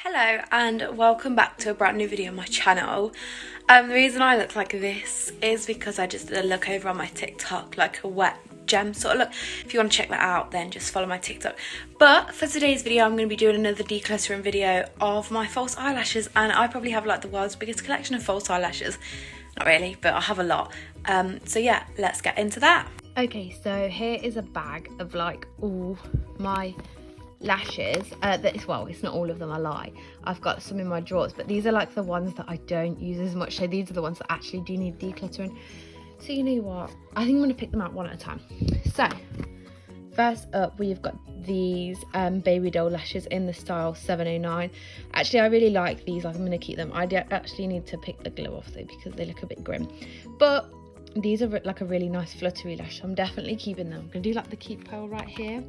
Hello and welcome back to a brand new video on my channel. The reason I look like this is because I just did a look over on my TikTok, like a wet gem sort of look. If you want to check that out, then just follow my TikTok. But for today's video, I'm going to be doing another decluttering video of my false eyelashes, and I probably have like the world's biggest collection of false eyelashes. Not really, but I have a lot. So yeah, let's get into that. Okay, so here is a bag of like all my lashes. Well, it's not all of them, I lie. I've got some in my drawers, but these are like the ones that I don't use as much, so these are the ones that actually do need decluttering. So you know what, I think I'm going to pick them out one at a time. So first up, we've got these baby doll lashes in the style 709. Actually, I really like these. I'm going to keep them. I actually need to pick the glue off though, because they look a bit grim, but these are like a really nice fluttery lash, so I'm definitely keeping them. I'm going to do like the keep pearl right here.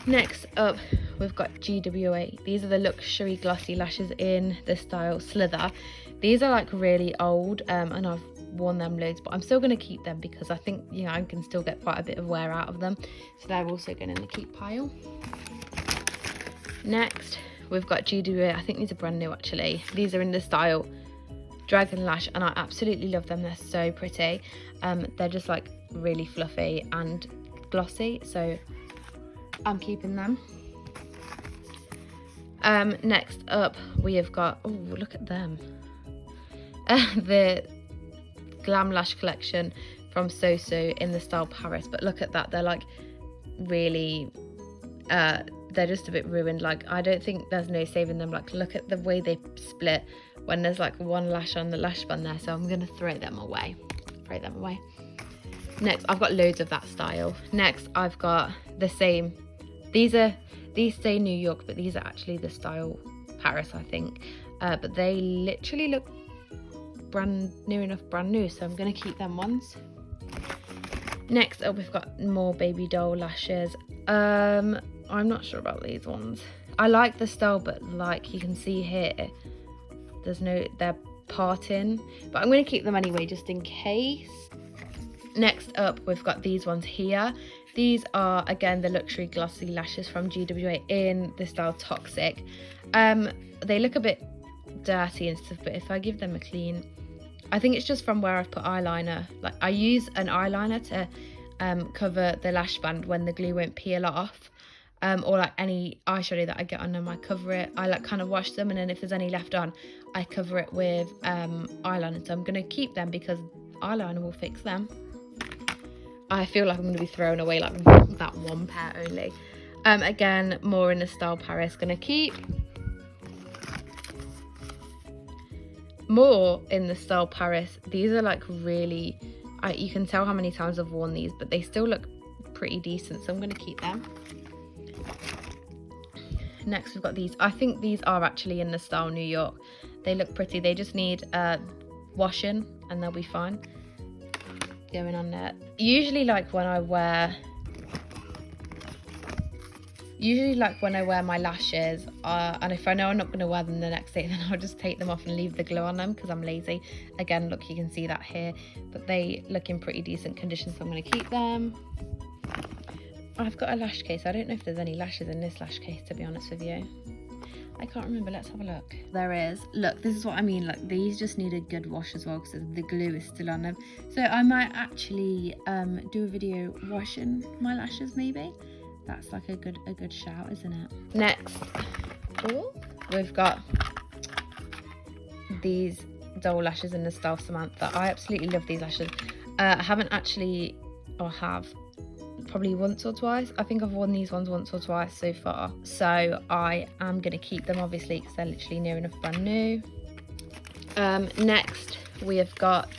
Next up, we've got GWA. These are the luxury glossy lashes in the style Slither. These are like really old, and I've worn them loads, but I'm still going to keep them because I think, you know, I can still get quite a bit of wear out of them. So they're also going in the keep pile. Next, we've got GWA. I think these are brand new actually. These are in the style Dragon Lash, and I absolutely love them. They're so pretty. They're just like really fluffy and glossy, so I'm keeping them. Next up, we have got, oh, look at them. The Glam Lash collection from Soso in the style Paris. But look at that, they're like really, they're just a bit ruined. Like, I don't think there's no saving them. Like, look at the way they split when there's like one lash on the lash band there. So I'm gonna throw them away. Next, I've got loads of that style. Next, I've got the same. These say New York, but these are actually the style Paris, I think. But they literally look brand new, so I'm gonna keep them ones. Next up, we've got more baby doll lashes. I'm not sure about these ones. I like the style, but like you can see here, they're parting, but I'm gonna keep them anyway just in case. Next up, we've got these ones here. These are, again, the luxury glossy lashes from GWA in the style Toxic. They look a bit dirty and stuff, but if I give them a clean, I think it's just from where I've put eyeliner. Like, I use an eyeliner to cover the lash band when the glue won't peel off. Or like any eyeshadow that I get on them, I cover it. I like kind of wash them, and then if there's any left on, I cover it with eyeliner. So I'm going to keep them because eyeliner will fix them. I feel like I'm going to be throwing away like that one pair only. Again, more in the style Paris, going to keep. More in the style Paris. These are like really, you can tell how many times I've worn these, but they still look pretty decent, so I'm going to keep them. Next, we've got these. I think these are actually in the style New York. They look pretty. They just need washing and they'll be fine. Going on there. Usually like when I wear my lashes, and if I know I'm not going to wear them the next day, then I'll just take them off and leave the glue on them because I'm lazy. Again, look, you can see that here, but they look in pretty decent condition, so I'm going to keep them. I've got a lash case. I don't know if there's any lashes in this lash case, to be honest with you. I can't remember. Let's have a look. There is. Look, this is what I mean. Like, these just need a good wash as well because the glue is still on them. So I might actually do a video washing my lashes, maybe. That's like a good shout, isn't it? Next, we've got these doll lashes in the style Samantha. I absolutely love these lashes. I haven't actually, or have probably once or twice. I think I've worn these ones once or twice so far, so I am going to keep them obviously because they're literally near enough brand new. Next, we have got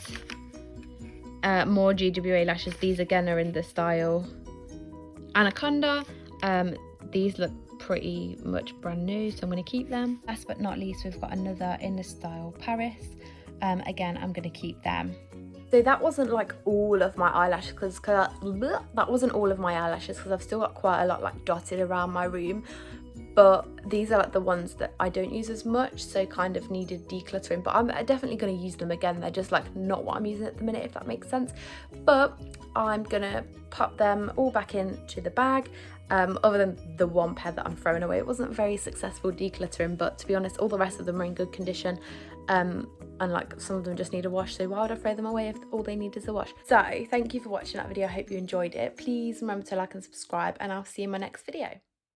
more GWA lashes. These again are in the style Anaconda. These look pretty much brand new, so I'm going to keep them. Last but not least, we've got another in the style Paris. Again, I'm going to keep them. So that wasn't like all of my eyelashes because that wasn't all of my eyelashes because I've still got quite a lot like dotted around my room, but these are like the ones that I don't use as much, so kind of needed decluttering, but I'm definitely going to use them again. They're just like not what I'm using at the minute, if that makes sense. But I'm gonna pop them all back into the bag other than the one pair that I'm throwing away. It wasn't very successful decluttering, but to be honest, all the rest of them are in good condition. And like some of them just need a wash, so why would I throw them away if all they need is a wash? So thank you for watching that video. I hope you enjoyed it. Please remember to like and subscribe, and I'll see you in my next video.